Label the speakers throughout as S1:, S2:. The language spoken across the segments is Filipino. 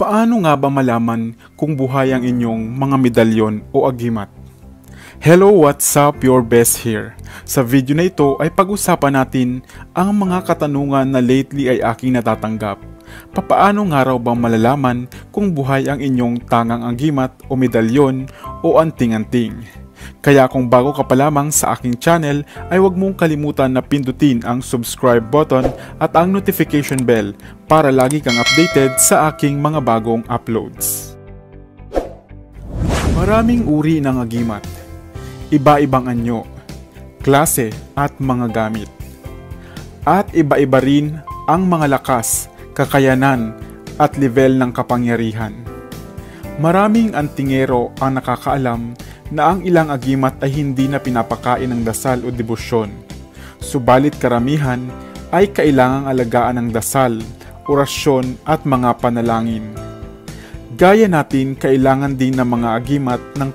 S1: Paano nga ba malaman kung buhay ang inyong mga medalyon o agimat? Hello, what's up? Your best here. Sa video na ito ay pag-usapan natin ang mga katanungan na lately ay aking natatanggap. Papaano nga raw bang malalaman kung buhay ang inyong tangang agimat o medalyon o anting-anting? Kaya kung bago ka pa lamang sa aking channel ay huwag mong kalimutan na pindutin ang subscribe button at ang notification bell para lagi kang updated sa aking mga bagong uploads. Maraming uri ng agimat, iba-ibang anyo, klase at mga gamit. At iba-iba rin ang mga lakas, kakayanan at level ng kapangyarihan. Maraming antingero ang nakakaalam na ang ilang agimat ay hindi na pinapakain ng dasal o debosyon. Subalit karamihan ay kailangang alagaan ng dasal, orasyon at mga panalangin. Gaya natin, kailangan din ng mga agimat ng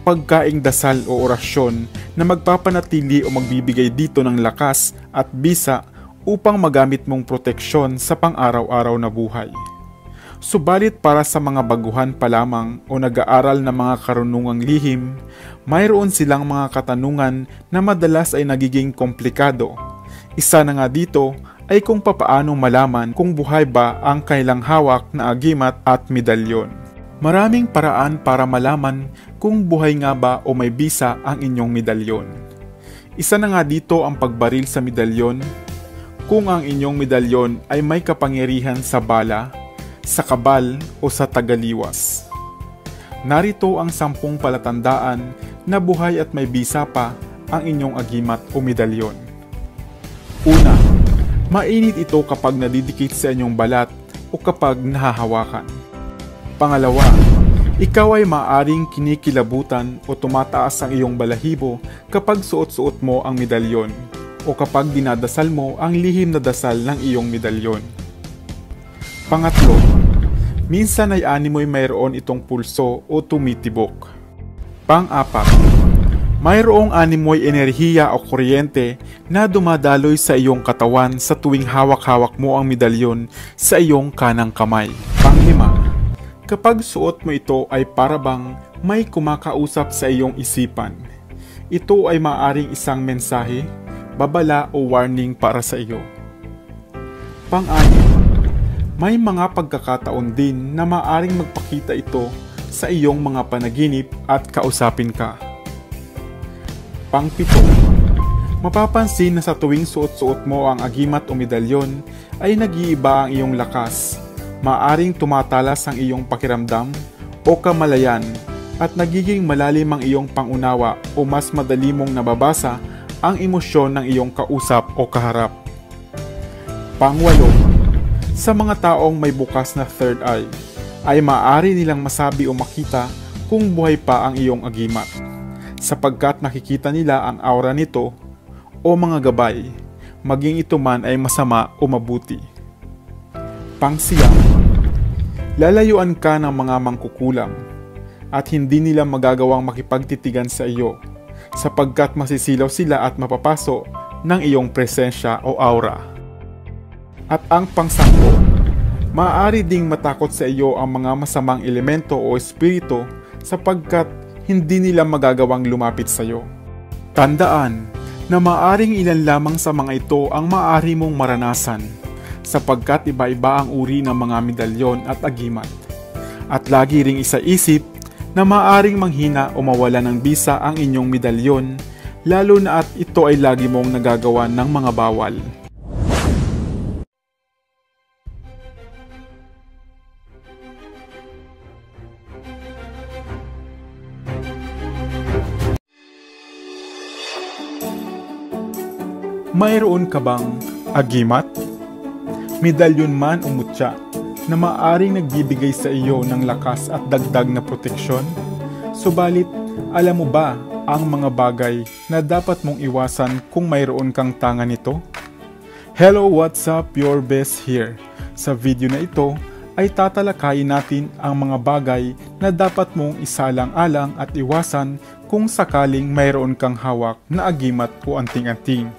S1: pagkaing dasal o orasyon na magpapanatili o magbibigay dito ng lakas at bisa upang magamit mong proteksyon sa pang-araw-araw na buhay. Subalit para sa mga baguhan pa lamang o nag-aaral ng mga karunungang lihim, mayroon silang mga katanungan na madalas ay nagiging komplikado. Isa na nga dito ay kung papaano malaman kung buhay ba ang kailang hawak na agimat at medalyon. Maraming paraan para malaman kung buhay nga ba o may bisa ang inyong medalyon. Isa na nga dito ang pagbaril sa medalyon. Kung ang inyong medalyon ay may kapangyarihan sa bala, sa kabal o sa tagaliwas. Narito ang 10 palatandaan na buhay at may bisa pa ang inyong agimat o medalyon. Una, mainit ito kapag nadidikit sa inyong balat o kapag nahahawakan. Pangalawa, ikaw ay maaring kinikilabutan o tumataas ang iyong balahibo kapag suot-suot mo ang medalyon o kapag dinadasal mo ang lihim na dasal ng iyong medalyon. Pangatlo, minsan ay animoy mayroon itong pulso o tumitibok. Pang-apat, mayroong animoy enerhiya o kuryente na dumadaloy sa iyong katawan sa tuwing hawak-hawak mo ang medalyon sa iyong kanang kamay. Pang-lima, kapag suot mo ito ay parabang may kumakausap sa iyong isipan. Ito ay maaring isang mensahe, babala o warning para sa iyo. Pang-anim, may mga pagkakataon din na maaring magpakita ito sa iyong mga panaginip at kausapin ka. Pang-7, mapapansin na sa tuwing suot-suot mo ang agimat o medalyon ay nag-iiba ang iyong lakas, maaring tumatalas ang iyong pakiramdam o kamalayan at nagiging malalim ang iyong pangunawa o mas madali mong nababasa ang emosyon ng iyong kausap o kaharap. Pang-8, sa mga taong may bukas na third eye, ay maaari nilang masabi o makita kung buhay pa ang iyong agimat, sapagkat nakikita nila ang aura nito o mga gabay, maging ito man ay masama o mabuti. Pang-9, lalayuan ka ng mga mangkukulam at hindi nila magagawang makipagtitigan sa iyo, sapagkat masisilaw sila at mapapaso ng iyong presensya o aura. At ang pang-10, maaari ding matakot sa iyo ang mga masamang elemento o espiritu sapagkat hindi nila magagawang lumapit sa iyo. Tandaan na maaring ilan lamang sa mga ito ang maaari mong maranasan sapagkat iba-iba ang uri ng mga medalyon at agimat. At lagi ring isaisip na maaring manghina o mawala ng bisa ang inyong medalyon lalo na at ito ay lagi mong nagagawa ng mga bawal. Mayroon ka bang agimat, medalyon man o mutya na maaring nagbibigay sa iyo ng lakas at dagdag na proteksyon? Subalit, alam mo ba ang mga bagay na dapat mong iwasan kung mayroon kang tanga nito? Hello, what's up? Your best here. Sa video na ito ay tatalakayin natin ang mga bagay na dapat mong isalang-alang at iwasan kung sakaling mayroon kang hawak na agimat o anting-anting.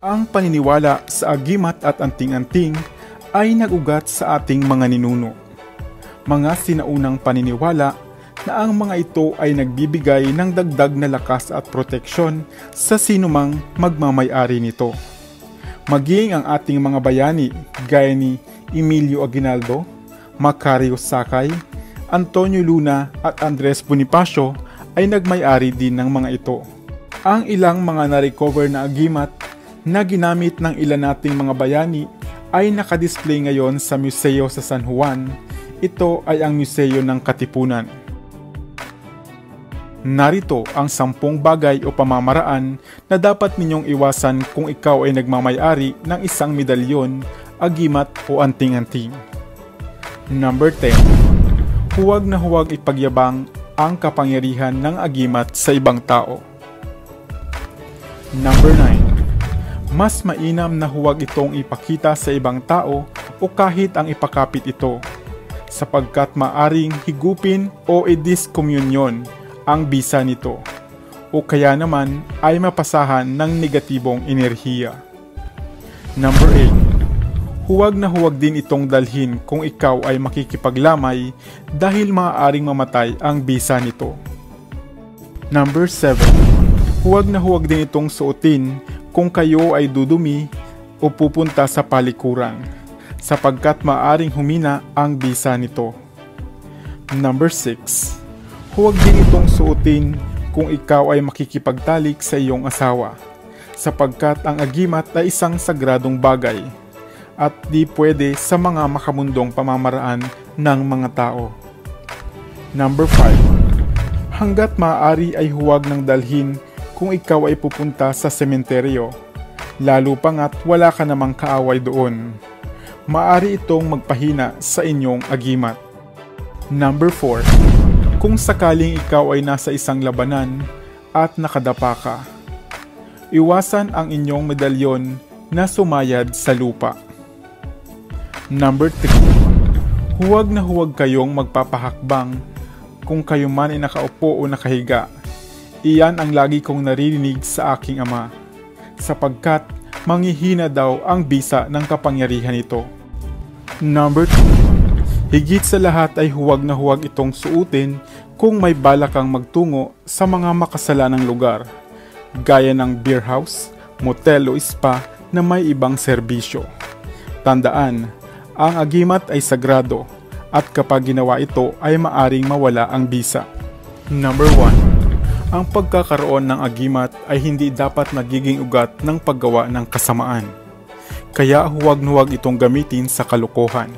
S1: Ang paniniwala sa agimat at anting-anting ay nag-ugat sa ating mga ninuno. mga sinaunang paniniwala na ang mga ito ay nagbibigay ng dagdag na lakas at proteksyon sa sinumang magmamay-ari nito. Maging ang ating mga bayani gaya ni Emilio Aguinaldo, Macario Sakay, Antonio Luna at Andres Bonifacio ay nagmay-ari din ng mga ito. Ang ilang mga na-recover na agimat na ginamit ng ilan nating mga bayani ay nakadisplay ngayon sa museo sa San Juan. Ito ay ang Museo ng Katipunan. Narito ang 10 bagay o pamamaraan na dapat ninyong iwasan kung ikaw ay nagmamay-ari ng isang medalyon, agimat o anting-anting. Number 10. Huwag na huwag ipagyabang ang kapangyarihan ng agimat sa ibang tao. Number 9. Mas mainam na huwag itong ipakita sa ibang tao o kahit ang ipakapit ito, sapagkat maaring higupin o i-discommunion ang bisa nito, o kaya naman ay mapasahan ng negatibong enerhiya. Number 8. Huwag na huwag din itong dalhin kung ikaw ay makikipaglamay dahil maaaring mamatay ang bisa nito. Number 7. Huwag na huwag din itong suotin kung kayo ay dudumi o pupunta sa palikuran, sapagkat maaaring humina ang bisa nito. Number 6. Huwag din itong suotin kung ikaw ay makikipagtalik sa iyong asawa, sapagkat ang agimat ay isang sagradong bagay at di pwede sa mga makamundong pamamaraan ng mga tao. Number 5. Hanggat maaari ay huwag nang dalhin kung ikaw ay pupunta sa sementeryo, lalo pangat wala ka namang kaaway doon. Maaari itong magpahina sa inyong agimat. Number 4. Kung sakaling ikaw ay nasa isang labanan at nakadapa ka, iwasan ang inyong medalyon na sumayad sa lupa. Number 3. Huwag na huwag kayong magpapahakbang kung kayo man ay nakaupo o nakahiga. Iyan ang lagi kong naririnig sa aking ama, sapagkat manghihina daw ang bisa ng kapangyarihan nito. Number 2. Higit sa lahat ay huwag na huwag itong suotin kung may balak kang magtungo sa mga makasalanang lugar, gaya ng beer house, motel o spa na may ibang serbisyo. Tandaan, ang agimat ay sagrado at kapag ginawa ito ay maaring mawala ang bisa. Number 1. Ang pagkakaroon ng agimat ay hindi dapat nagiging ugat ng paggawa ng kasamaan. Kaya huwag na huwag itong gamitin sa kalokohan.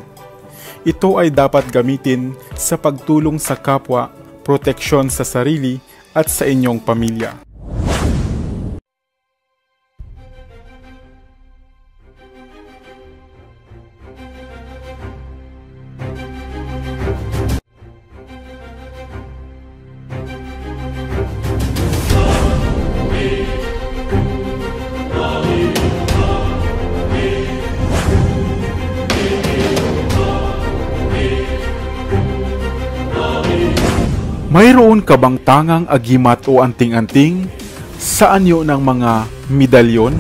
S1: Ito ay dapat gamitin sa pagtulong sa kapwa, proteksyon sa sarili at sa inyong pamilya. Mayroon ka bang tangang agimat o anting-anting sa anyo ng mga medalyon?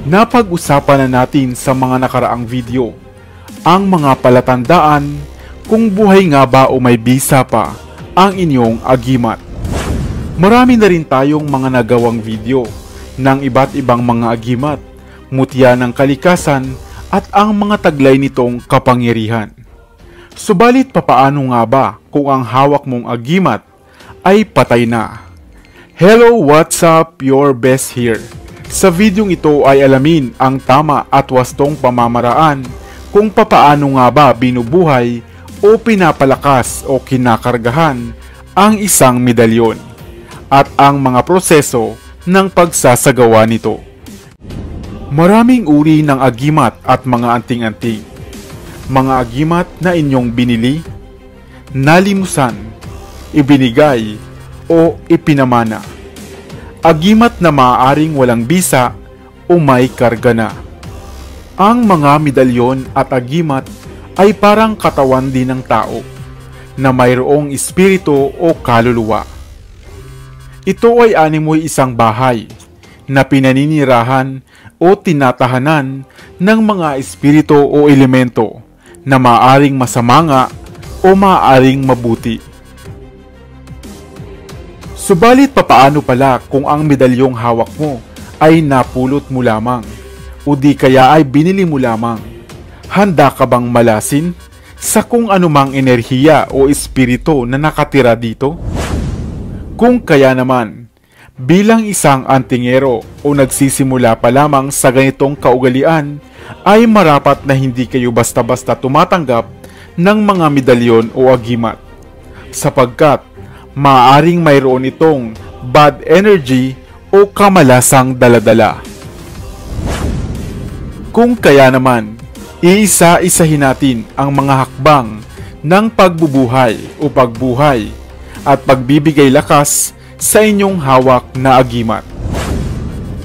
S1: Napag-usapan na natin sa mga nakaraang video ang mga palatandaan kung buhay nga ba o may bisa pa ang inyong agimat. Marami na rin tayong mga nagawang video ng iba't ibang mga agimat, mutya ng kalikasan at ang mga taglay nitong kapangyarihan. Subalit papaano nga ba kung ang hawak mong agimat ay patay na? Hello, what's up? Your best here. Sa videong ito ay alamin ang tama at wastong pamamaraan kung papaano nga ba binubuhay o pinapalakas o kinakargahan ang isang medalyon at ang mga proseso ng pagsasagawa nito. Maraming uri ng agimat at mga anting-anting. Mga agimat na inyong binili, nalimusan, ibinigay, o ipinamana. Agimat na maaaring walang bisa o may karga na. Ang mga medalyon at agimat ay parang katawan din ng tao na mayroong espiritu o kaluluwa. Ito ay animoy isang bahay na pinaninirahan o tinatahanan ng mga espiritu o elemento na maaring masamanga o maaaring mabuti. Subalit papaano pala kung ang medalyong hawak mo ay napulot mo lamang o di kaya ay binili mo lamang? Handa ka bang malasin sa kung anumang enerhiya o espiritu na nakatira dito? Kung kaya naman, bilang isang antingero o nagsisimula pa lamang sa ganitong kaugalian, ay marapat na hindi kayo basta-basta tumatanggap ng mga medalyon o agimat, sapagkat maaaring mayroon itong bad energy o kamalasang daladala. Kung kaya naman, iisa-isahin natin ang mga hakbang ng pagbubuhay o pagbuhay at pagbibigay lakas sa inyong hawak na agimat.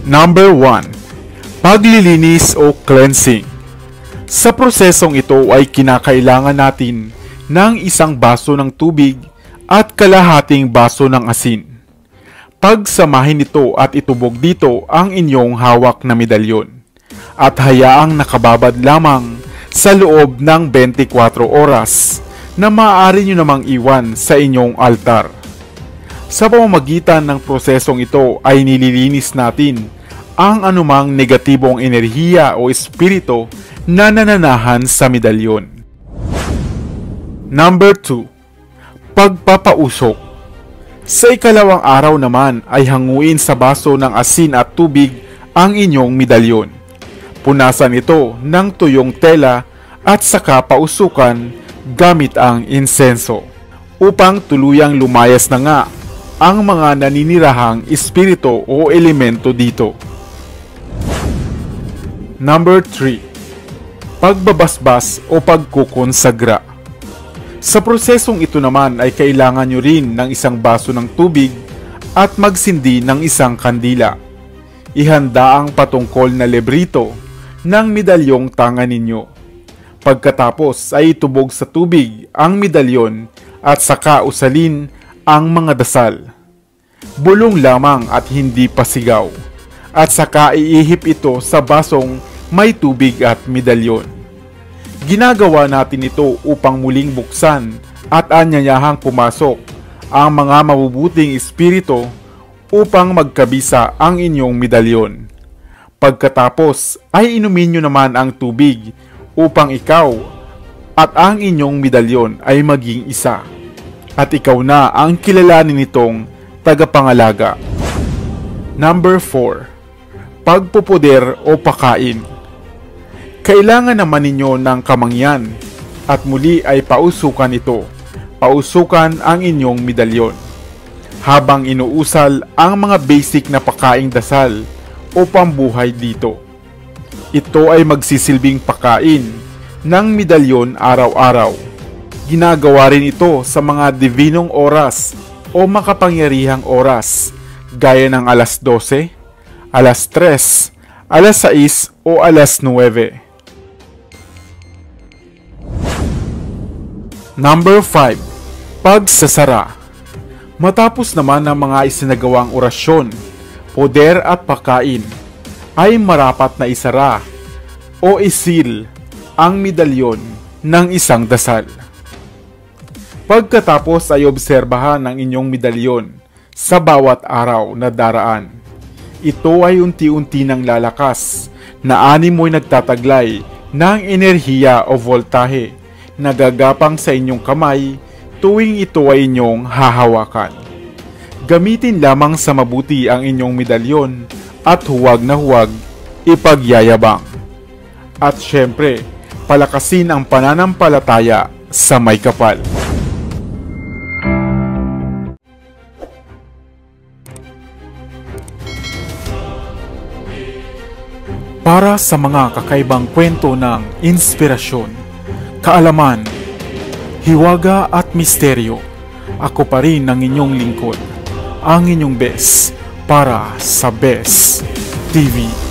S1: Number 1. Paglilinis o cleansing. Sa prosesong ito ay kinakailangan natin ng isang baso ng tubig at kalahating baso ng asin. Pagsamahin ito at itubog dito ang inyong hawak na medalyon at hayaang nakababad lamang sa loob ng 24 oras na maaari nyo namang iwan sa inyong altar. Sa pamamagitan ng prosesong ito ay nililinis natin ang anumang negatibong enerhiya o espiritu na nananahan sa medalyon. Number 2. Pagpapausok. Sa ikalawang araw naman ay hanguin sa baso ng asin at tubig ang inyong medalyon. Punasan ito ng tuyong tela at saka pausukan gamit ang insenso upang tuluyang lumayas na nga ang mga naninirahang espiritu o elemento dito. Number 3. Pagbabasbas o pagkukonsagra. Sa prosesong ito naman ay kailangan nyo rin ng isang baso ng tubig at magsindi ng isang kandila. Ihanda ang patungkol na librito ng medalyong tangan ninyo. Pagkatapos ay itubog sa tubig ang medalyon at saka usalin ang mga dasal. Bulong lamang at hindi pasigaw. At saka iihip ito sa basong may tubig at medalyon. Ginagawa natin ito upang muling buksan at anyayahang pumasok ang mga mabubuting espiritu upang magkabisa ang inyong medalyon. Pagkatapos ay inumin nyo naman ang tubig upang ikaw at ang inyong medalyon ay maging isa. At ikaw na ang kilalanin nitong tagapangalaga. Number 4. Pagpupuder o pakain. Kailangan naman ninyo ng kamangyan at muli ay pausukan ito. Pausukan ang inyong medalyon habang inuusal ang mga basic na pakaing dasal o pambuhay dito. Ito ay magsisilbing pakain ng medalyon araw-araw. Ginagawa rin ito sa mga divinong oras o makapangyarihang oras gaya ng alas 12, alas 3, alas 6 o alas 9. Number 5. Pagsasara. Matapos naman ng mga isinagawang orasyon, poder at pakain, ay marapat na isara o isil ang medalyon ng isang dasal. Pagkatapos ay obserbahan ang inyong medalyon sa bawat araw na daraan. Ito ay unti-unti nang lalakas na animoy nagtataglay ng enerhiya o voltahe na gagapang sa inyong kamay tuwing ito ay inyong hahawakan. Gamitin lamang sa mabuti ang inyong medalyon at huwag na huwag ipagyayabang. At syempre, palakasin ang pananampalataya sa may kapal. Para sa mga kakaibang kwento ng inspirasyon, kaalaman, hiwaga at misteryo, ako pa rin ang inyong lingkod, ang inyong best para sa Best TV.